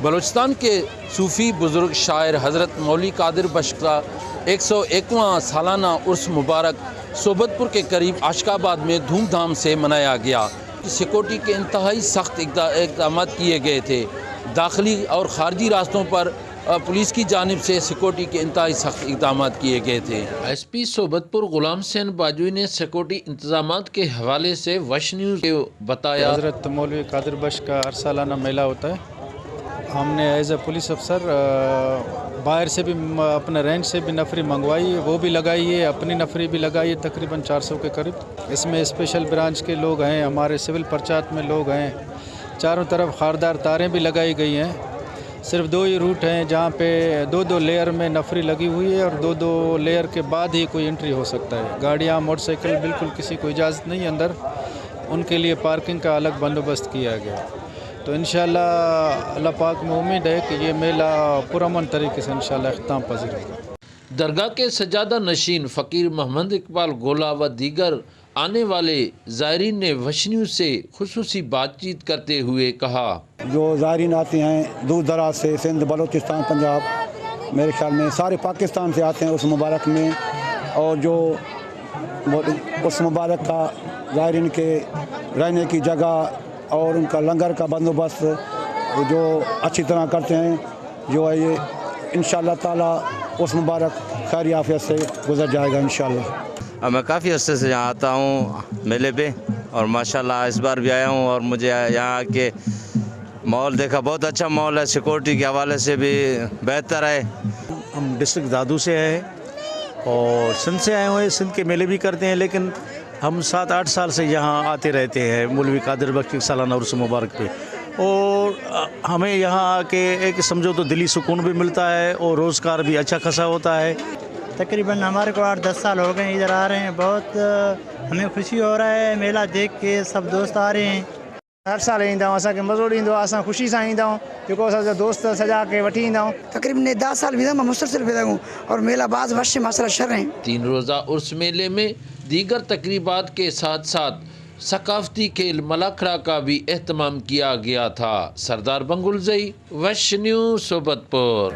بلوچستان کے صوفی بزرگ شاعر حضرت مولوی قادر بخش کا 101واں سالانہ عرس مبارک صوبت پور کے قریب عاشق آباد میں دھوم دھام سے منایا گیا۔ سیکورٹی کے انتہائی سخت اقدامات کیے گئے تھے۔ داخلی اور خارجی راستوں پر پولیس کی جانب سے سیکورٹی کے انتہائی سخت اقدامات کیے گئے تھے۔ ایس پی صوبت پور غلام حسین باجوئی نے سیکورٹی انتظامات کے حوالے سے وش نیوز کو بتایا۔ حضرت مولوی قادر بخش کا ہر سالانہ میلہ ہوتا ہے۔ ہم نے ایز اے پولیس افسر باہر سے بھی اپنے رینج سے بھی نفری منگوائی ہے، وہ بھی لگائی ہے، اپنی نفری بھی لگائی ہے تقریباً 400 کے قریب۔ اس میں اسپیشل برانچ کے لوگ ہیں، ہمارے سول پرچات میں لوگ ہیں، چاروں طرف خاردار تاریں بھی لگائی گئی ہیں۔ صرف 2 ہی روٹ ہیں جہاں پہ 2 لیئر میں نفری لگی ہوئی ہے اور 2 لیئر کے بعد ہی کوئی انٹری ہو سکتا ہے۔ گاڑیاں موٹر سائیکل بالکل کسی کو اجازت نہیں اندر، ان کے لیے پارکنگ کا الگ بندوبست کیا گیا۔ تو انشاءاللہ اللہ پاک میں امید ہے کہ یہ میلہ پرامن طریقے سے انشاءاللہ اختتام پذیر ہوگا۔ درگاہ کے سجادہ نشین فقیر محمد اقبال گولا و دیگر آنے والے زائرین نے وش نیوز سے خصوصی بات چیت کرتے ہوئے کہا، جو زائرین آتے ہیں دور دراز سے، سندھ، بلوچستان، پنجاب، میرے خیال میں سارے پاکستان سے آتے ہیں اس مبارک میں، اور جو اس مبارک کا زائرین کے رہنے کی جگہ اور ان کا لنگر کا بندوبست جو اچھی طرح کرتے ہیں، جو ہے یہ انشاءاللہ تعالی اس مبارک خیر عافیت سے گزر جائے گا انشاءاللہ۔ میں کافی عرصے سے یہاں آتا ہوں میلے پہ، اور ماشاءاللہ اس بار بھی آیا ہوں، اور مجھے یہاں کے ماحول دیکھا، بہت اچھا ماحول ہے، سیکورٹی کے حوالے سے بھی بہتر ہے۔ ہم ڈسٹرکٹ دادو سے ہیں اور سندھ سے آئے ہوئے، سندھ کے میلے بھی کرتے ہیں، لیکن ہم 7-8 سال سے یہاں آتے رہتے ہیں مولوی قادر بخش کی سالانہ عرس مبارک پہ، اور ہمیں یہاں آ کے ایک سمجھو تو دلی سکون بھی ملتا ہے اور روزگار بھی اچھا خاصا ہوتا ہے۔ تقریباً ہمارے کو 8-10 سال ہو گئے ادھر آ رہے ہیں، بہت ہمیں خوشی ہو رہا ہے میلہ دیکھ کے، سب دوست آ رہے ہیں۔ ہر سال ایندا ہوں، اساں کے مزو ڈیندو، اساں خوشی سے ایندا ہوں، جو اساں دوست سجا کے وٹھی ایندا ہوں۔ تقریباً 10 سال بھی میں مسلسل پیدا ہوں، اور میلہ بعض ورش مسئلہ شر ہیں۔ 3 روزہ عرس میلے میں دیگر تقریبات کے ساتھ ساتھ ثقافتی کھیل ملاکھڑا کا بھی اہتمام کیا گیا تھا۔ سردار بنگلزئی، وش نیوز، صوبت پور۔